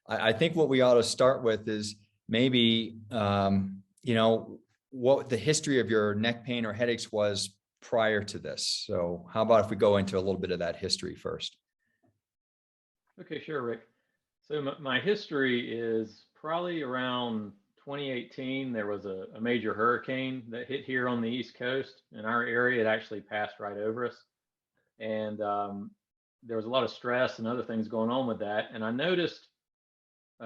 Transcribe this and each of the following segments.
I think what we ought to start with is maybe, you know, what the history of your neck pain or headaches was prior to this. So how about if we go into a little bit of that history first? Okay, sure, Rick. So my history is probably around 2018. There was a major hurricane that hit here on the East Coast. In our area, it actually passed right over us. And there was a lot of stress and other things going on with that. And I noticed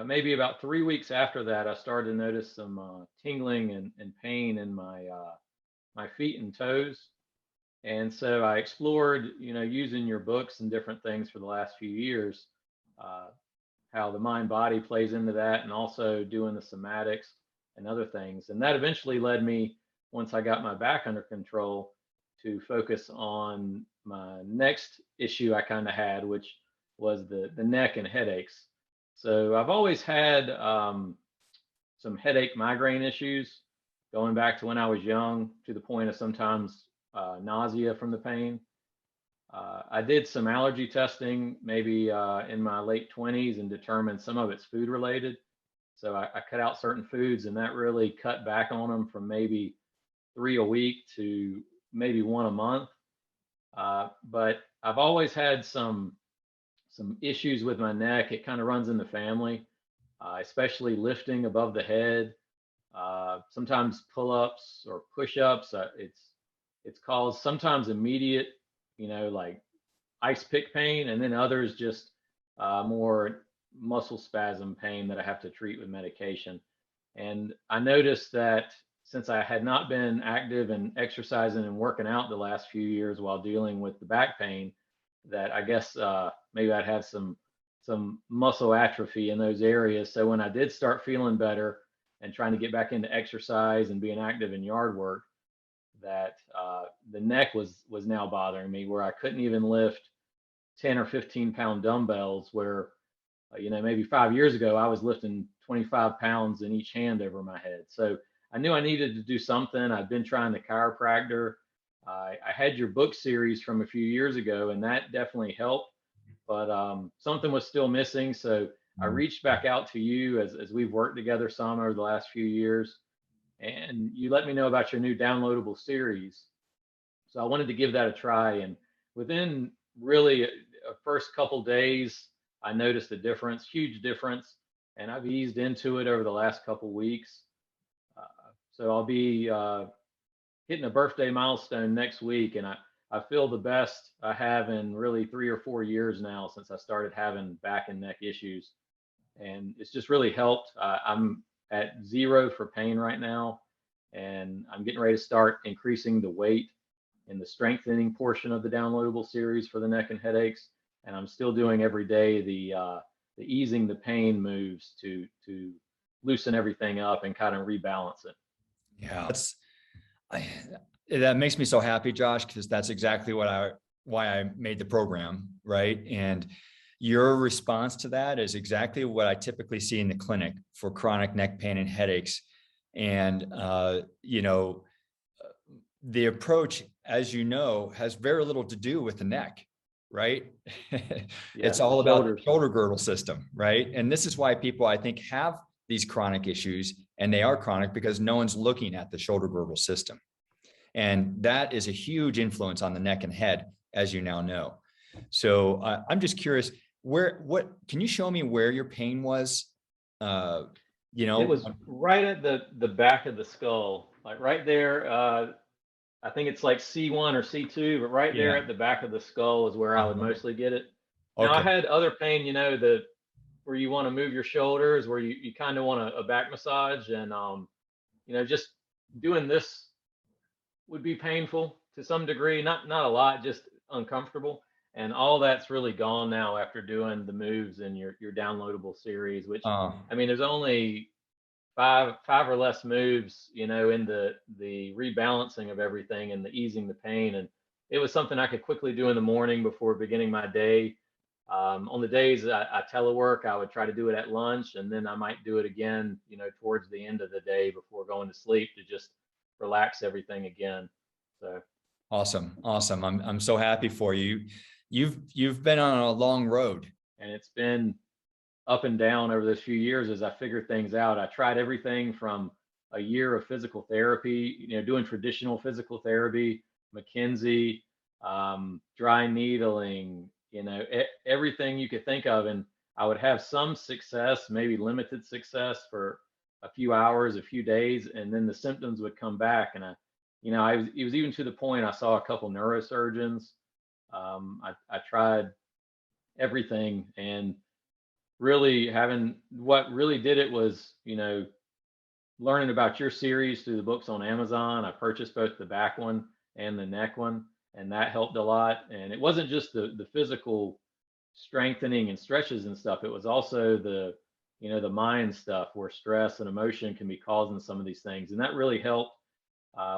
maybe about 3 weeks after that, I started to notice some tingling and pain in my feet and toes. And so I explored, using your books and different things for the last few years, uh, how the mind body plays into that, and also doing the somatics and other things. And that eventually led me, once I got my back under control, to focus on my next issue I kind of had, which was the neck and headaches. So I've always had some headache migraine issues going back to when I was young, to the point of sometimes nausea from the pain. I did some allergy testing maybe in my late 20s and determined some of it's food related. So I cut out certain foods, and that really cut back on them from maybe 3 a week to maybe 1 a month. But I've always had some issues with my neck. It kind of runs in the family, especially lifting above the head. Sometimes pull-ups or push-ups. It's caused sometimes immediate, like ice pick pain, and then others just more muscle spasm pain that I have to treat with medication. And I noticed that since I had not been active and exercising and working out the last few years while dealing with the back pain, that I guess maybe I'd have some muscle atrophy in those areas. So when I did start feeling better and trying to get back into exercise and being active in yard work, that the neck was now bothering me, where I couldn't even lift 10 or 15 pound dumbbells, where maybe 5 years ago I was lifting 25 pounds in each hand over my head. So I knew I needed to do something. I'd been trying the chiropractor. I had your book series from a few years ago, and that definitely helped, but something was still missing. So I reached back out to you as we've worked together some over the last few years, and you let me know about your new downloadable series. So I wanted to give that a try. And within really a first couple days, I noticed a difference, huge difference, and I've eased into it over the last couple weeks. So I'll be hitting a birthday milestone next week, and I feel the best I have in really 3 or 4 years now since I started having back and neck issues. And it's just really helped. I'm at 0 for pain right now, and I'm getting ready to start increasing the weight in the strengthening portion of the downloadable series for the neck and headaches. And I'm still doing every day the easing the pain moves to loosen everything up and kind of rebalance it. Yeah, that makes me so happy, Josh, because that's exactly why I made the program, right? And your response to that is exactly what I typically see in the clinic for chronic neck pain and headaches. And the approach, as you know, has very little to do with the neck, right? It's all about the shoulder girdle system, right? And this is why people, I think, have these chronic issues, and they are chronic because no one's looking at the shoulder girdle system. And that is a huge influence on the neck and head, as you now know. So I'm just curious, can you show me where your pain was? It was right at the back of the skull, like right there. I think it's like C1 or C2, but right there at the back of the skull is where I would mostly get it. Now, I had other pain, where you want to move your shoulders, where you kind of want a back massage, and just doing this would be painful to some degree, not a lot, just uncomfortable. And all that's really gone now after doing the moves in your downloadable series, which there's only five or less moves, in the rebalancing of everything and the easing the pain. And it was something I could quickly do in the morning before beginning my day. On the days I telework, I would try to do it at lunch, and then I might do it again, towards the end of the day before going to sleep, to just relax everything again. So awesome. I'm so happy for you. You've been on a long road, and it's been up and down over those few years as I figured things out. I tried everything from a year of physical therapy, you know, doing traditional physical therapy, McKinsey, dry needling, you know, everything you could think of. And I would have some success, maybe limited success for a few hours, a few days, and then the symptoms would come back. And it was even to the point I saw a couple neurosurgeons. I tried everything, and really what really did it was, you know, learning about your series through the books on Amazon. I purchased both the back one and the neck one, and that helped a lot. And it wasn't just the physical strengthening and stretches and stuff. It was also the, you know, the mind stuff where stress and emotion can be causing some of these things. And that really helped.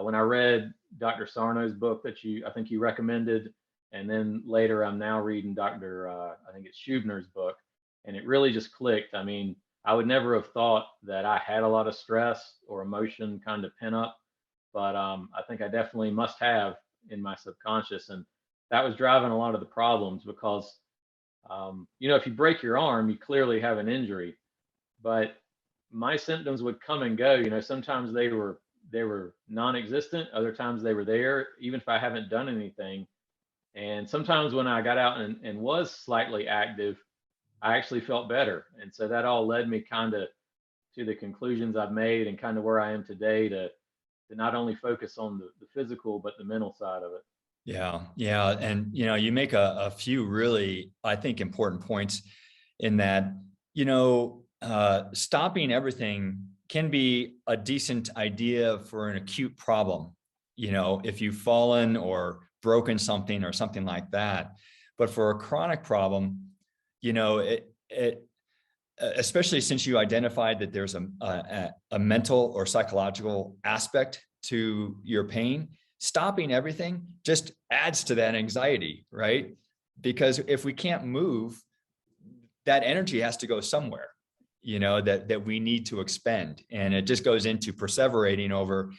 When I read Dr. Sarno's book that I think you recommended, and then later I'm now reading Dr. I think it's Schubner's book, and it really just clicked. I mean, I would never have thought that I had a lot of stress or emotion kind of pent up, but I think I definitely must have in my subconscious, and that was driving a lot of the problems because, you know, if you break your arm, you clearly have an injury, but my symptoms would come and go. You know, sometimes they were non-existent, other times they were there, even if I haven't done anything. And sometimes when I got out and was slightly active, I actually felt better. And so that all led me kind of to the conclusions I've made and kind of where I am today to not only focus on the physical, but the mental side of it. Yeah. Yeah. And, you know, you make a few really, I think, important points in that, you know, stopping everything can be a decent idea for an acute problem. You know, if you've fallen or broken something or something like that. But for a chronic problem, you know, it especially since you identified that there's a mental or psychological aspect to your pain, stopping everything just adds to that anxiety, right? Because if we can't move, that energy has to go somewhere, you know, that we need to expend. And it just goes into perseverating over,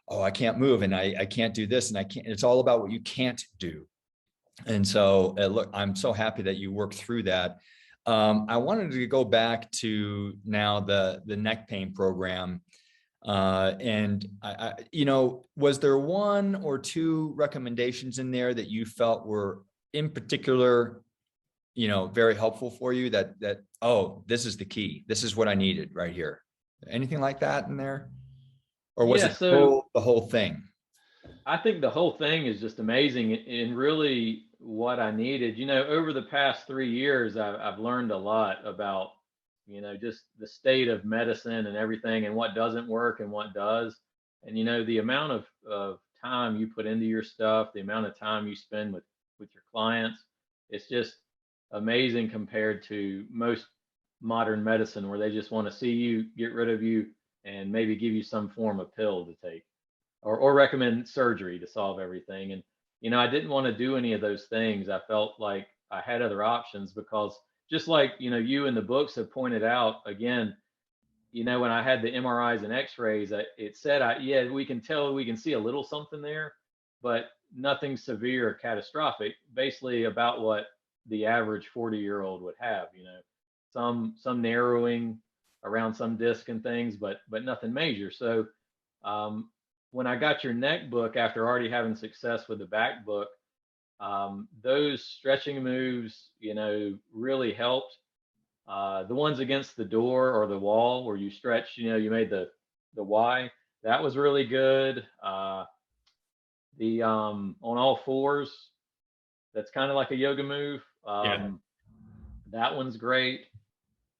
oh, I can't move and I can't do this and I can't. It's all about what you can't do. And so look, I'm so happy that you worked through that. I wanted to go back to now the neck pain program. And you know, was there one or two recommendations in there that you felt were in particular, you know, very helpful for you that, oh, this is the key. This is what I needed right here. Anything like that in there? Or was Yeah, it so the whole thing? I think the whole thing is just amazing and really what I needed. You know, over the past 3 years, I've learned a lot about, you know, just the state of medicine and everything and what doesn't work and what does. And, you know, the amount of time you put into your stuff, the amount of time you spend with your clients, it's just amazing compared to most modern medicine where they just want to see you, get rid of you, and maybe give you some form of pill to take or recommend surgery to solve everything. And, you know, I didn't want to do any of those things. I felt like I had other options because just like, you know, you in the books have pointed out again, you know, when I had the MRIs and x-rays, it said, yeah, we can see a little something there, but nothing severe or catastrophic, basically about what the average 40-year-old would have, you know, some narrowing around some disc and things, but nothing major. So, when I got your neck book after already having success with the back book, those stretching moves, you know, really helped. The ones against the door or the wall where you stretch, you know, you made the Y, that was really good. The on all fours, that's kind of like a yoga move. Yeah. That one's great.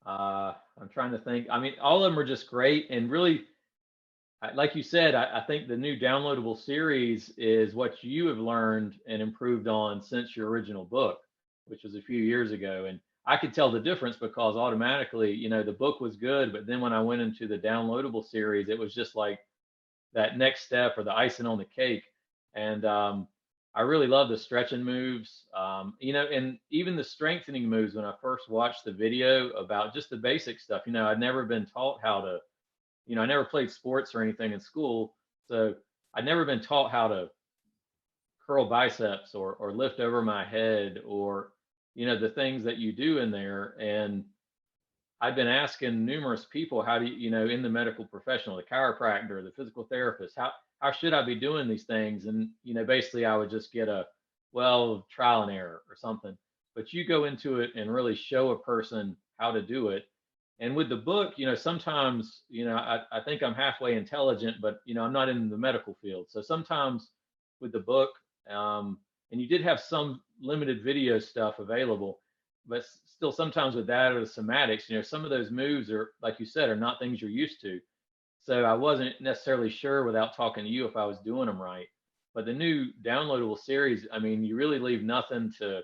I'm trying to think. I mean, all of them are just great and really, like you said, I think the new downloadable series is what you have learned and improved on since your original book, which was a few years ago. And I could tell the difference because automatically, you know, the book was good, but then when I went into the downloadable series, it was just like that next step or the icing on the cake. And I really love the stretching moves, you know, and even the strengthening moves. When I first watched the video about just the basic stuff, you know, I'd never been taught how to, you know, I never played sports or anything in school, so I'd never been taught how to curl biceps or lift over my head or, you know, the things that you do in there. And I've been asking numerous people, how do you, in the medical professional, the chiropractor, the physical therapist, how should I be doing these things? And, basically I would just get trial and error or something. But you go into it and really show a person how to do it. And with the book, sometimes, I think I'm halfway intelligent, but, I'm not in the medical field. So sometimes with the book, and you did have some limited video stuff available, but still sometimes with that or the somatics, some of those moves are, like you said, are not things you're used to. So I wasn't necessarily sure without talking to you if I was doing them right. But the new downloadable series, I mean, you really leave nothing to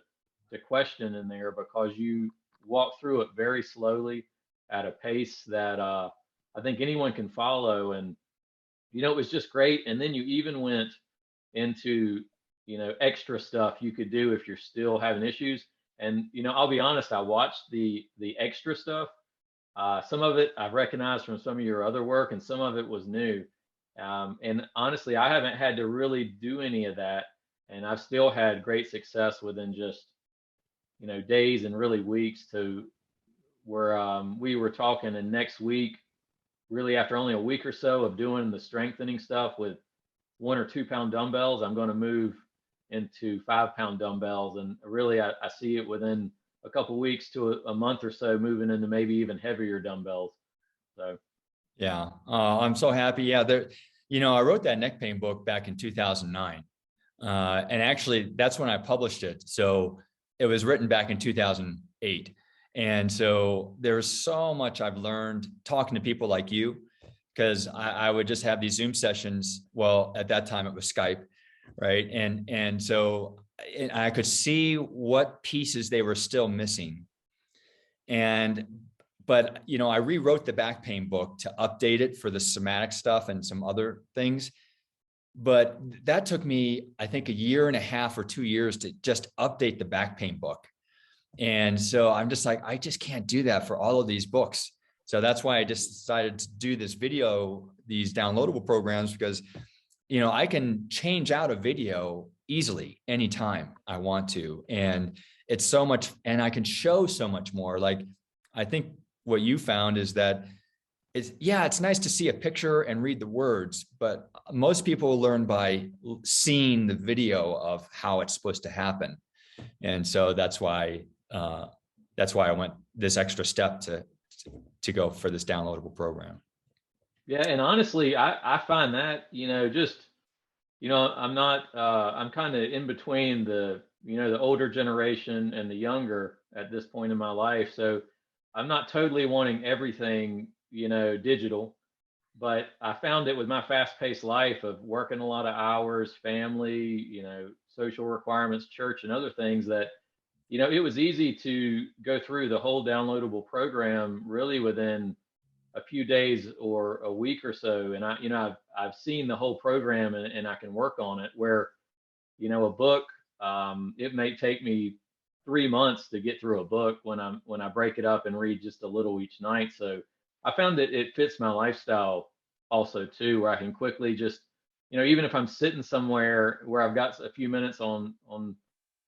question in there, because you walk through it very slowly at a pace that I think anyone can follow. And, it was just great. And then you even went into, extra stuff you could do if you're still having issues. And, I'll be honest, I watched the extra stuff. Some of it I've recognized from some of your other work, and some of it was new. And honestly, I haven't had to really do any of that. And I've still had great success within just, days and really weeks, to where we were talking, and next week, really after only a week or so of doing the strengthening stuff with 1 or 2 pound dumbbells, I'm going to move into 5 pound dumbbells. And really, I see it within a couple of weeks to a month or so, moving into maybe even heavier dumbbells. So, yeah, I'm so happy. Yeah, I wrote that neck pain book back in 2009. And actually that's when I published it. So it was written back in 2008. And so there's so much I've learned talking to people like you, because I would just have these Zoom sessions. Well, at that time it was Skype, right? And so I could see what pieces they were still missing. But I rewrote the back pain book to update it for the somatic stuff and some other things. But that took me, I think, 1.5 or 2 years to just update the back pain book. And so I'm just like, I just can't do that for all of these books. So that's why I just decided to do this video, these downloadable programs, because, I can change out a video easily anytime I want to. And it's so much, and I can show so much more. Like, I think what you found is that it's nice to see a picture and read the words, but most people learn by seeing the video of how it's supposed to happen. And so that's why I went this extra step to go for this downloadable program. Yeah. And honestly, I find that, I'm kind of in between the older generation and the younger at this point in my life. So I'm not totally wanting everything, digital, but I found it with my fast-paced life of working a lot of hours, family, social requirements, church, and other things, that, it was easy to go through the whole downloadable program really within a few days or a week or so. And I've seen the whole program, and I can work on it, where, a book, it may take me 3 months to get through a book when I break it up and read just a little each night. So I found that it fits my lifestyle also too, where I can quickly just, even if I'm sitting somewhere where I've got a few minutes on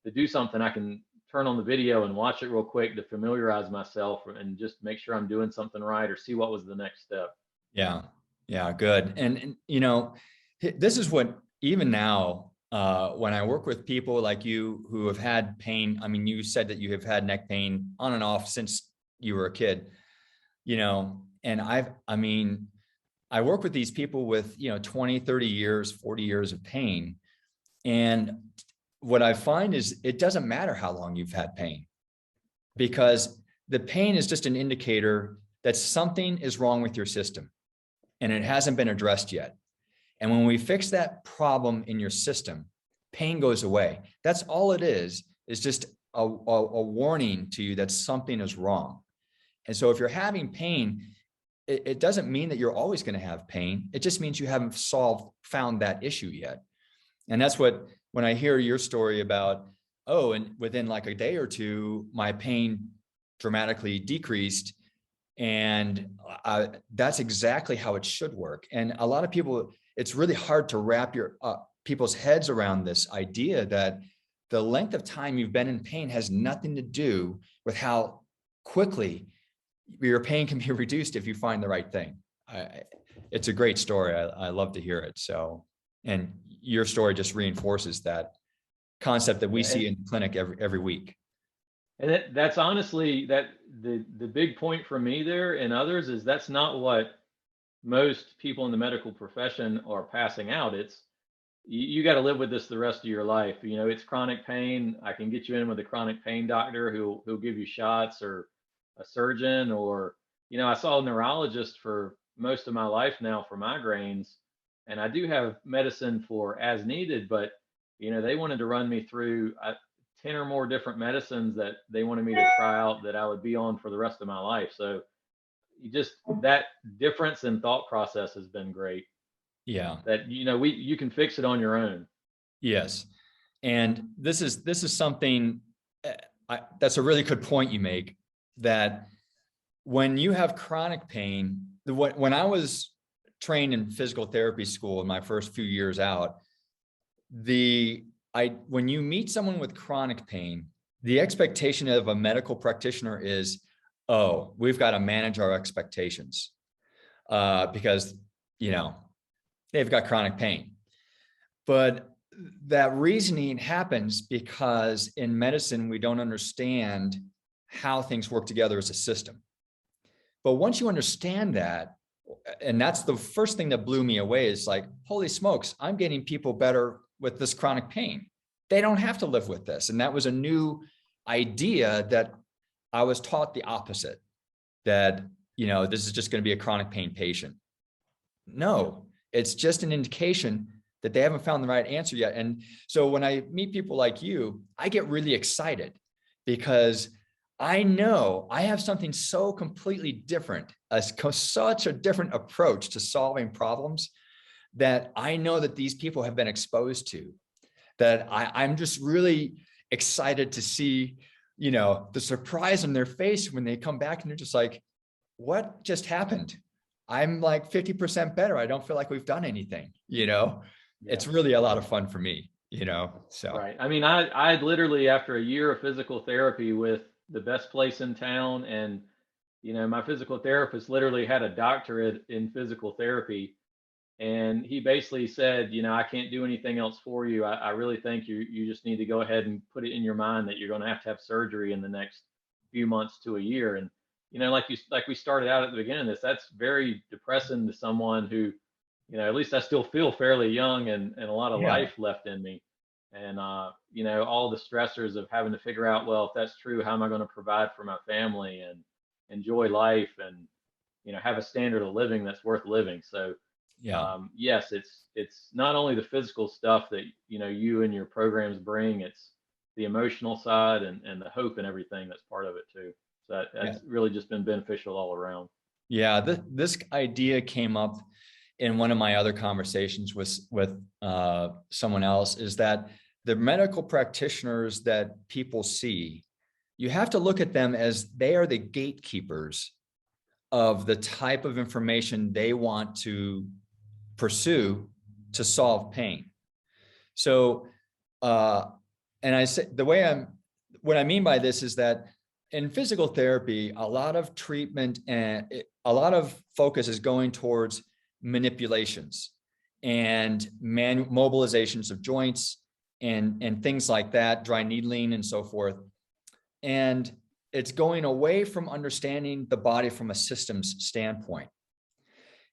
to do something, I can turn on the video and watch it real quick to familiarize myself and just make sure I'm doing something right, or see what was the next step. Yeah. Yeah. Good. And this is what, even now, when I work with people like you who have had pain, I mean, you said that you have had neck pain on and off since you were a kid, and I work with these people with, 20, 30 years, 40 years of pain. And what I find is it doesn't matter how long you've had pain, because the pain is just an indicator that something is wrong with your system and it hasn't been addressed yet. And when we fix that problem in your system, pain goes away. That's all it is just a warning to you that something is wrong. And so if you're having pain, it doesn't mean that you're always going to have pain. It just means you haven't found that issue yet. And that's what, when I hear your story about, and within like a day or two, my pain dramatically decreased. And that's exactly how it should work. And a lot of people, it's really hard to wrap people's heads around this idea that the length of time you've been in pain has nothing to do with how quickly your pain can be reduced if you find the right thing. It's a great story. I love to hear it. So, and your story just reinforces that concept that we see in the clinic every week. And that's honestly the big point for me there and others is that's not what most people in the medical profession are passing out. It's you got to live with this the rest of your life. You know, it's chronic pain. I can get you in with a chronic pain doctor who'll give you shots, or a surgeon, or, you know, I saw a neurologist for most of my life now for migraines, and I do have medicine for as needed, but, you know, they wanted to run me through 10 or more different medicines that they wanted me to try out that I would be on for the rest of my life. So that difference in thought process has been great. Yeah. That, you know, you can fix it on your own. Yes. And this is something that's a really good point you make, that when you have chronic pain, when I was trained in physical therapy school in my first few years out, when you meet someone with chronic pain, the expectation of a medical practitioner is, oh, we've got to manage our expectations because, you know, they've got chronic pain. But that reasoning happens because in medicine, we don't understand how things work together as a system. But once you understand that, and that's the first thing that blew me away, is like, holy smokes, I'm getting people better with this chronic pain. They don't have to live with this. And that was a new idea that I was taught the opposite, that, you know, this is just going to be a chronic pain patient. No, it's just an indication that they haven't found the right answer yet. And so when I meet people like you, I get really excited because I know I have something so completely different, such a different approach to solving problems that I know that these people have been exposed to, that I'm just really excited to see, you know, the surprise on their face when they come back and they're just like, what just happened? I'm like 50% better. I don't feel like we've done anything, you know. Yeah. It's really a lot of fun for me, you know. So right. I mean, I literally, after a year of physical therapy with the best place in town, and, you know, my physical therapist literally had a doctorate in physical therapy, and he basically said, you know, I can't do anything else for you. I really think you just need to go ahead and put it in your mind that you're going to have surgery in the next few months to a year. And, you know, like we started out at the beginning of this, that's very depressing to someone who, you know, at least I still feel fairly young and a lot of life left in me. And, you know, all the stressors of having to figure out, well, if that's true, how am I going to provide for my family and enjoy life and, you know, have a standard of living that's worth living. So, yes, it's not only the physical stuff that, you know, you and your programs bring, it's the emotional side and the hope and everything that's part of it too. So that's really just been beneficial all around. Yeah, this idea came up in one of my other conversations with someone else, is that the medical practitioners that people see, you have to look at them as they are the gatekeepers of the type of information they want to pursue to solve pain. So, and I say what I mean by this is that in physical therapy, a lot of treatment and a lot of focus is going towards manipulations and mobilizations of joints and things like that, dry needling and so forth. And it's going away from understanding the body from a systems standpoint.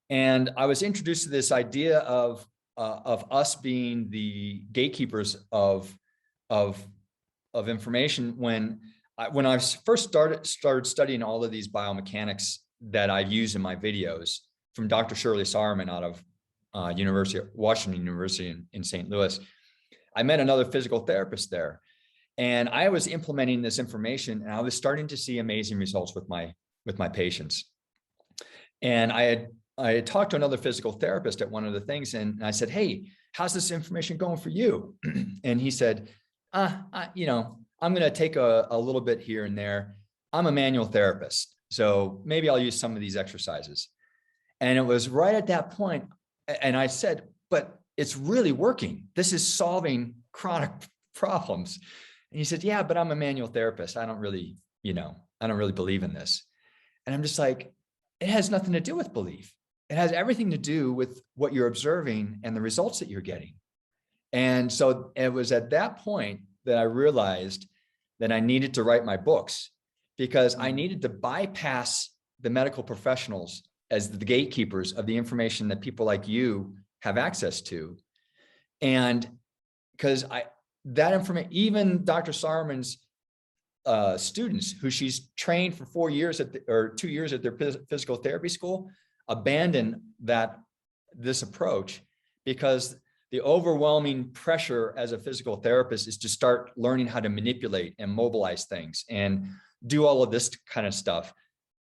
And I was introduced to this idea of us being the gatekeepers of information when I first started studying all of these biomechanics that I use in my videos from Dr. Shirley Sahrmann out of Washington University in St. Louis. I met another physical therapist there, and I was implementing this information, and I was starting to see amazing results with my patients. And I had talked to another physical therapist at one of the things, and I said, "Hey, how's this information going for you?" And he said, you know, I'm going to take a little bit here and there. I'm a manual therapist, so maybe I'll use some of these exercises." And it was right at that point, and I said, "But it's really working. This is solving chronic problems." And he said, "Yeah, but I'm a manual therapist. I don't really believe in this." And I'm just like, it has nothing to do with belief. It has everything to do with what you're observing and the results that you're getting. And so it was at that point that I realized that I needed to write my books, because I needed to bypass the medical professionals as the gatekeepers of the information that people like you have access to. And because that information, even Dr. Sarman's students, who she's trained for 4 years or 2 years at their physical therapy school, abandon this approach, because the overwhelming pressure as a physical therapist is to start learning how to manipulate and mobilize things and do all of this kind of stuff.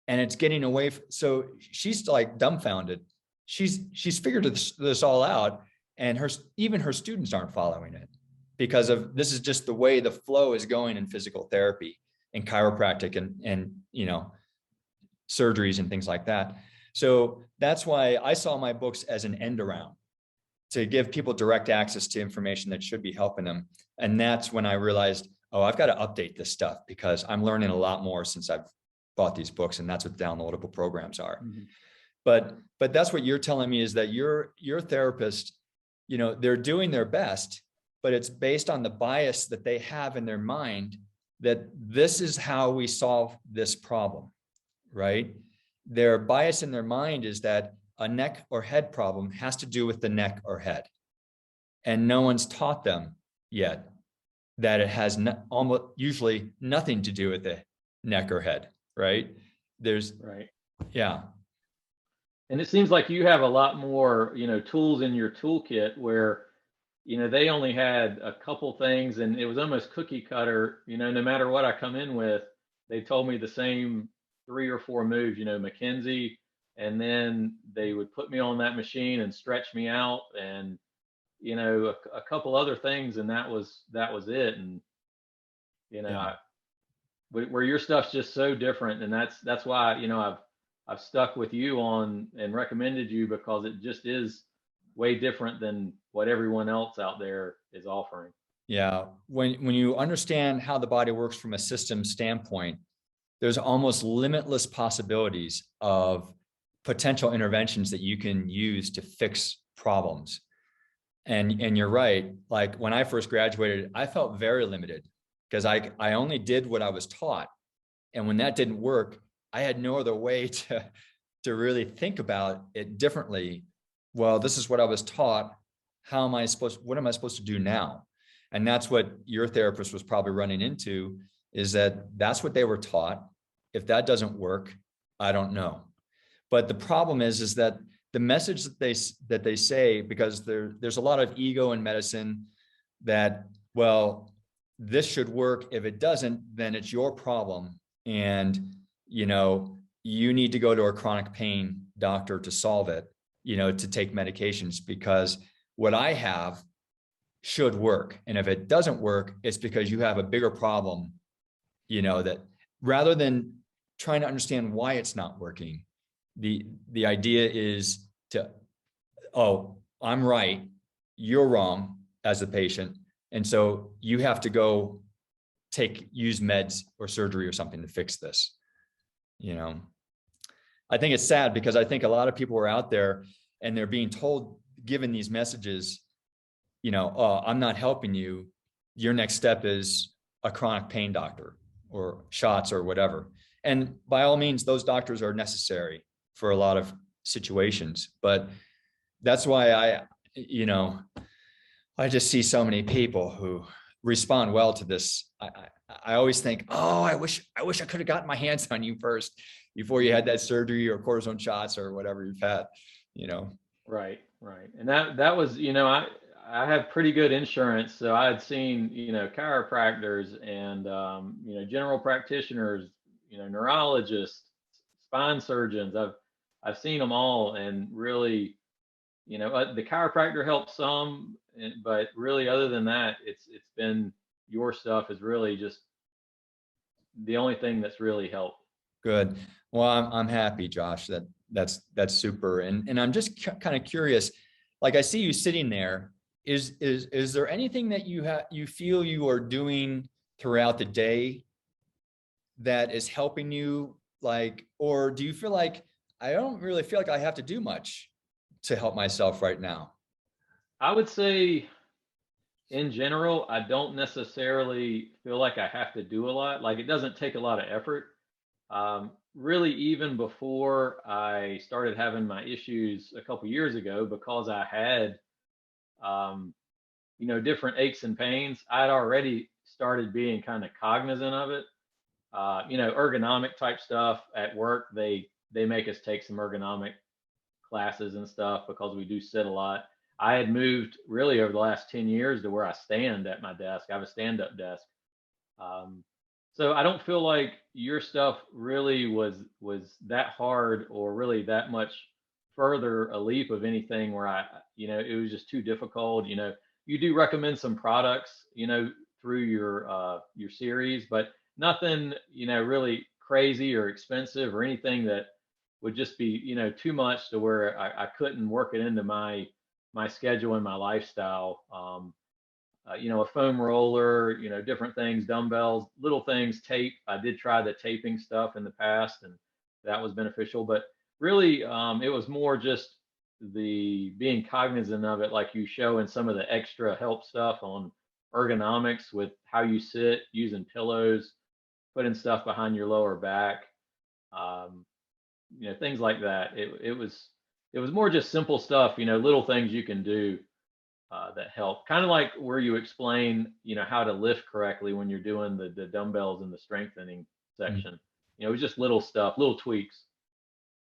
And it's getting away. So she's like dumbfounded. She's figured this all out, and even her students aren't following it, because of this is just the way the flow is going in physical therapy and chiropractic and surgeries and things like that. So that's why I saw my books as an end around, to give people direct access to information that should be helping them. And that's when I realized, oh, I've got to update this stuff, because I'm learning a lot more since I've bought these books, and that's what downloadable programs are. Mm-hmm. But that's what you're telling me, is that your therapist, they're doing their best, but it's based on the bias that they have in their mind that this is how we solve this problem, right? Their bias in their mind is that a neck or head problem has to do with the neck or head. And no one's taught them yet that it has almost usually nothing to do with the neck or head, right? Right. Yeah. And it seems like you have a lot more, tools in your toolkit, where, they only had a couple things, and it was almost cookie cutter. No matter what I come in with, they told me the same 3 or 4 moves, McKenzie, and then they would put me on that machine and stretch me out, and, a couple other things, and that was it. And, where your stuff's just so different. And that's why, I've stuck with you on and recommended you, because it just is way different than what everyone else out there is offering. Yeah. When you understand how the body works from a system standpoint, there's almost limitless possibilities of potential interventions that you can use to fix problems. And you're right. Like when I first graduated, I felt very limited, because I only did what I was taught. And when that didn't work, I had no other way to really think about it differently. Well, this is what I was taught. What am I supposed to do now? And that's what your therapist was probably running into, is that's what they were taught. If that doesn't work, I don't know. But the problem is that the message that they say, because there's a lot of ego in medicine that, well, this should work. If it doesn't, then it's your problem. And, you need to go to a chronic pain doctor to solve it, to take medications, because what I have should work. And if it doesn't work, it's because you have a bigger problem, that rather than trying to understand why it's not working, the idea is I'm right, you're wrong as a patient. And so you have to go use meds or surgery or something to fix this. I think it's sad, because I think a lot of people are out there and they're being given these messages, oh, I'm not helping you. Your next step is a chronic pain doctor or shots or whatever. And by all means, those doctors are necessary for a lot of situations. But that's why I just see so many people who respond well to this. I always think, oh, I wish I could have gotten my hands on you first before you had that surgery or cortisone shots or whatever you've had, Right. And that was, I had pretty good insurance. So I had seen, chiropractors and, general practitioners, neurologists, spine surgeons. I've seen them all, and really, the chiropractor helped some, but really other than that, it's been, your stuff is really just the only thing that's really helped. Good. Well, I'm happy, Josh, that's super. And I'm just kind of curious, like I see you sitting there, is there anything that you feel you are doing throughout the day that is helping you, Like, or do you feel like I don't really feel like I have to do much to help myself right now? I would say in general, I don't necessarily feel like I have to do a lot. Like it doesn't take a lot of effort. Really, even before I started having my issues a couple years ago, because I had, um, different aches and pains, I'd already started being kind of cognizant of it. Ergonomic type stuff at work, they make us take some ergonomic classes and stuff because we do sit a lot. I had moved really over the last 10 years to where I stand at my desk. I have a stand-up desk. Um, so I don't feel like your stuff really was that hard or really that much further a leap of anything where it was just too difficult. You do recommend some products, through your series, but nothing, really crazy or expensive or anything that would just be, too much to where I couldn't work it into my schedule and my lifestyle. A foam roller, different things, dumbbells, little things, tape. I did try the taping stuff in the past, and that was beneficial. But really, it was more just the being cognizant of it, like you show in some of the extra help stuff on ergonomics with how you sit, using pillows, putting stuff behind your lower back, things like that. It was more just simple stuff, little things you can do that help. Kind of like where you explain, how to lift correctly when you're doing the dumbbells in the strengthening section. It was just little stuff, little tweaks.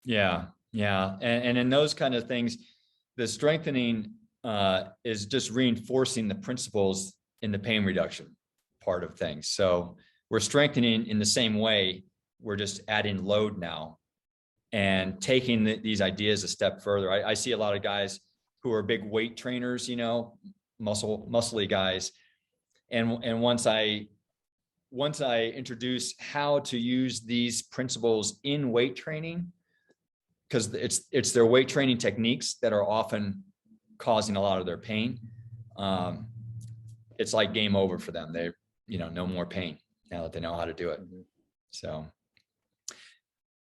Yeah. Yeah. And in those kind of things, the strengthening is just reinforcing the principles in the pain reduction part of things. So we're strengthening in the same way. We're just adding load now and taking these ideas a step further. I see a lot of guys who are big weight trainers, muscly guys. And once I introduce how to use these principles in weight training, because it's their weight training techniques that are often causing a lot of their pain. It's like game over for them. They, no more pain now that they know how to do it. So,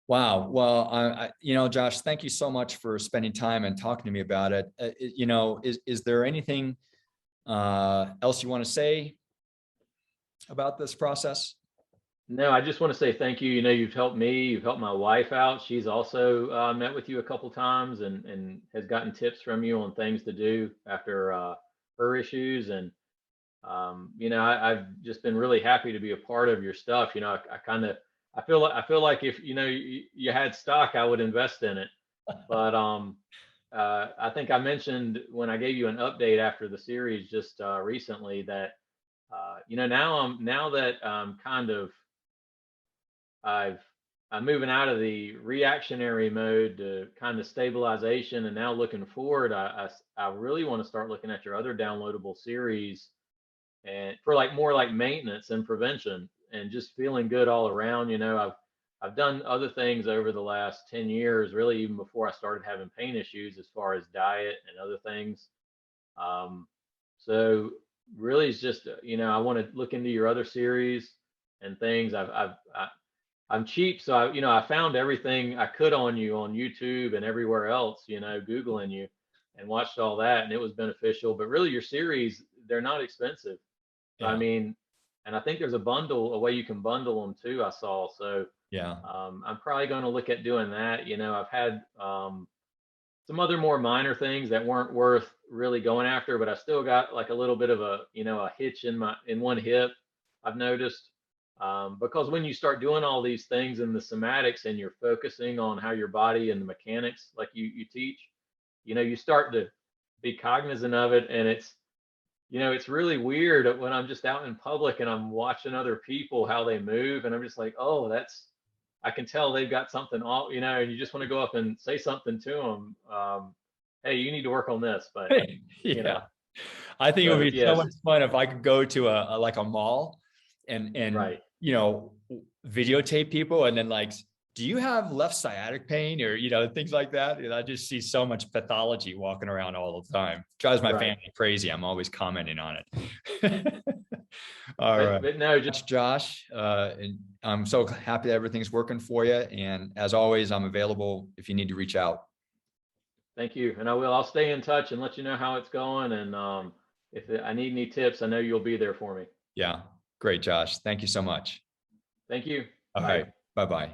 wow. Well, Josh, thank you so much for spending time and talking to me about it. Is there anything else you want to say about this process? No, I just want to say thank you. You've helped me, you've helped my wife out. She's also met with you a couple times and has gotten tips from you on things to do after her issues. And I've just been really happy to be a part of your stuff. I feel like if you had stock, I would invest in it. But I think I mentioned when I gave you an update after the series just recently that now that I'm kind of I'm moving out of the reactionary mode to kind of stabilization, and now looking forward, I really want to start looking at your other downloadable series and for like more like maintenance and prevention and just feeling good all around. I've done other things over the last 10 years, really even before I started having pain issues as far as diet and other things. So really it's just, I want to look into your other series and things. I'm cheap, so I found everything I could on you on YouTube and everywhere else, Googling you, and watched all that, and it was beneficial. But really, your series, they're not expensive. Yeah. I mean, and I think there's a way you can bundle them too. I saw, so yeah. I'm probably going to look at doing that. I've had some other more minor things that weren't worth really going after, but I still got like a little bit of a hitch in one hip, I've noticed. Because when you start doing all these things in the somatics and you're focusing on how your body and the mechanics, like you teach, you start to be cognizant of it. And it's really weird when I'm just out in public and I'm watching other people, how they move. And I'm just like, oh, I can tell they've got something all, and you just want to go up and say something to them. Hey, you need to work on this, but yeah. I think it would be so much fun if I could go to a mall and right. Videotape people and then like do you have left sciatic pain or, things like that? And I just see so much pathology walking around all the time. Drives my family crazy. I'm always commenting on it. All right. But no, just Josh, and I'm so happy that everything's working for you. And as always, I'm available if you need to reach out. Thank you. And I will. I'll stay in touch and let you know how it's going. And if I need any tips, I know you'll be there for me. Yeah. Great, Josh. Thank you so much. Thank you. All right. Bye-bye.